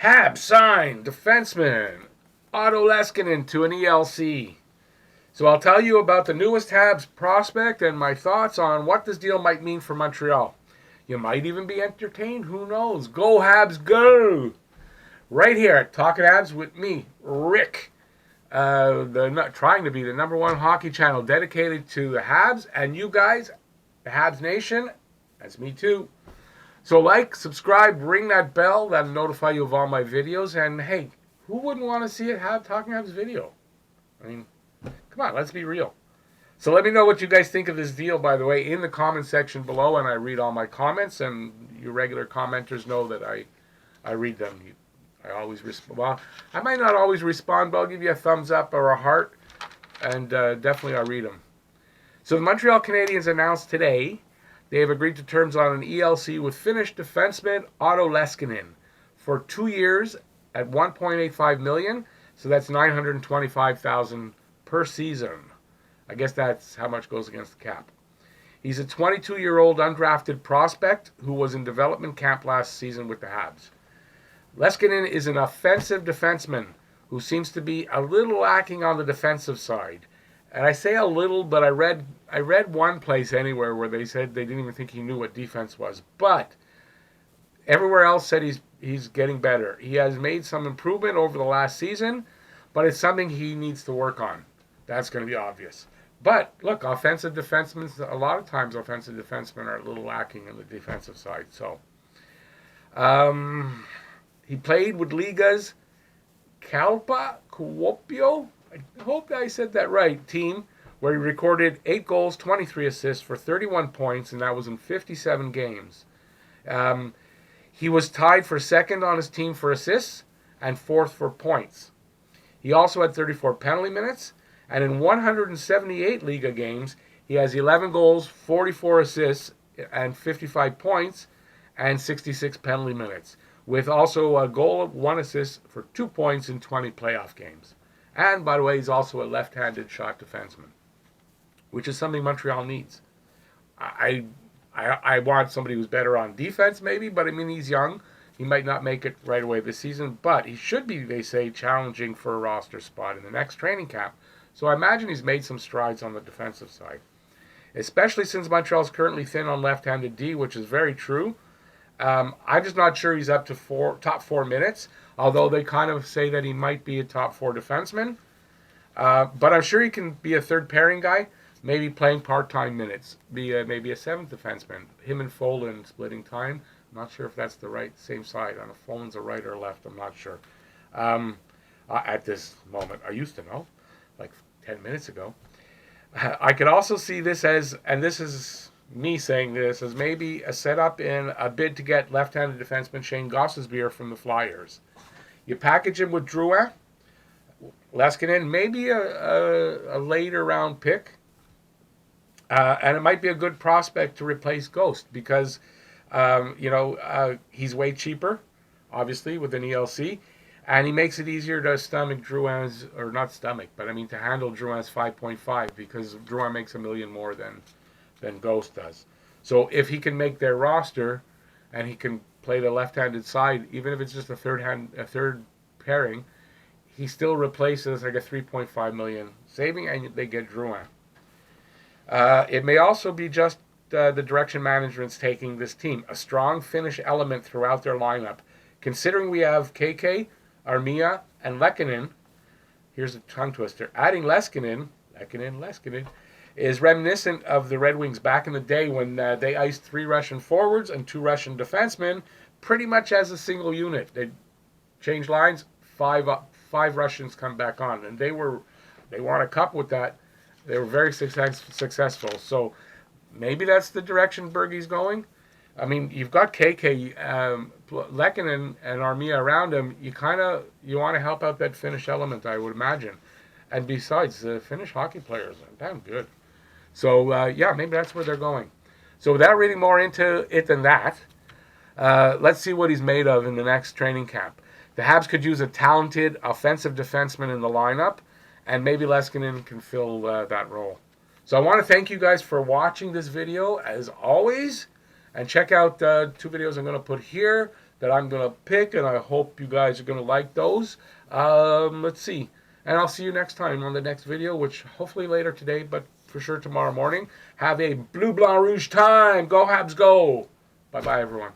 Habs signed defenseman Otto Leskinen to an ELC. So I'll tell you about the newest Habs prospect and my thoughts on what this deal might mean for Montreal. You might even be entertained, who knows? Go Habs, go! Right here at Talking Habs with me, Rick. Trying to be the #1 hockey channel dedicated to the Habs and you guys, the Habs Nation. That's me too. So like, subscribe, ring that bell. That'll notify you of all my videos. And hey, who wouldn't want to see a Talking Habs video? I mean, come on, let's be real. So let me know what you guys think of this deal, by the way, in the comment section below. And I read all my comments. And you regular commenters know that I read them. I always respond. Well, I might not always respond, but I'll give you a thumbs up or a heart. And definitely I'll read them. So the Montreal Canadiens announced today they have agreed to terms on an ELC with Finnish defenseman Otto Leskinen for 2 years at $1.85 million. So that's $925,000 per season. I guess that's how much goes against the cap. He's a 22-year-old undrafted prospect who was in development camp last season with the Habs. Leskinen is an offensive defenseman who seems to be a little lacking on the defensive side. And I say a little, but I read one place anywhere where they said they didn't even think he knew what defense was. But everywhere else said he's getting better. He has made some improvement over the last season, but it's something he needs to work on. That's going to be obvious. But look, offensive defensemen, a lot of times offensive defensemen are a little lacking on the defensive side. So he played with Liga's Kuopio, I hope I said that right, team, where he recorded 8 goals, 23 assists for 31 points, and that was in 57 games. He was tied for second on his team for assists and fourth for points. He also had 34 penalty minutes, and in 178 Liga games, he has 11 goals, 44 assists, and 55 points, and 66 penalty minutes, with also a goal, 1 assist for 2 points in 20 playoff games. And, by the way, he's also a left-handed shot defenseman, which is something Montreal needs. I want somebody who's better on defense, maybe, but, I mean, he's young. He might not make it right away this season, but he should be, they say, challenging for a roster spot in the next training camp. So I imagine he's made some strides on the defensive side, especially since Montreal's currently thin on left-handed D, which is very true. I'm just not sure he's up to top 4 minutes, although they kind of say that he might be a top 4 defenseman. But I'm sure he can be a third pairing guy, maybe playing part-time minutes, be maybe a 7th defenseman. Him and Folan splitting time. I'm not sure if that's the same side. I don't know if Folan's a right or left. I'm not sure. At this moment, I used to know, like 10 minutes ago. I could also see this as, and this is me saying this, as maybe a setup in a bid to get left-handed defenseman Shane Gossesbeer from the Flyers. You package him with Drouin, Leskinen, maybe a later round pick, and it might be a good prospect to replace Ghost because, he's way cheaper, obviously, with an ELC, and he makes it easier to stomach Drouin's, or not stomach, but I mean to handle Drouin's 5.5 because Drouin makes $1 million more than Ghost does. So if he can make their roster and he can play the left-handed side, even if it's just a third pairing, he still replaces like a $3.5 million saving, and they get Drouin. It may also be just the direction management's taking this team, a strong Finnish element throughout their lineup. Considering we have KK, Armia, and Leskinen, here's a tongue twister. Adding Leskinen, is reminiscent of the Red Wings back in the day when they iced 3 Russian forwards and 2 Russian defensemen pretty much as a single unit. They change lines, 5 Russians come back on, and they won a cup with that. They were very successful. So maybe that's the direction Bergey's going. I mean, you've got KK, Leskinen, and Armia around him. You want to help out that Finnish element, I would imagine. And besides, the Finnish hockey players are damn good. So, maybe that's where they're going. So without reading more into it than that, let's see what he's made of in the next training camp. The Habs could use a talented offensive defenseman in the lineup, and maybe Leskinen can fill that role. So I want to thank you guys for watching this video, as always. And check out 2 videos I'm going to put here. that I'm going to pick, and I hope you guys are going to like those. Let's see. And I'll see you next time on the next video, which hopefully later today, but for sure tomorrow morning. Have a blue, blanc, rouge time. Go Habs, go. Bye-bye, everyone.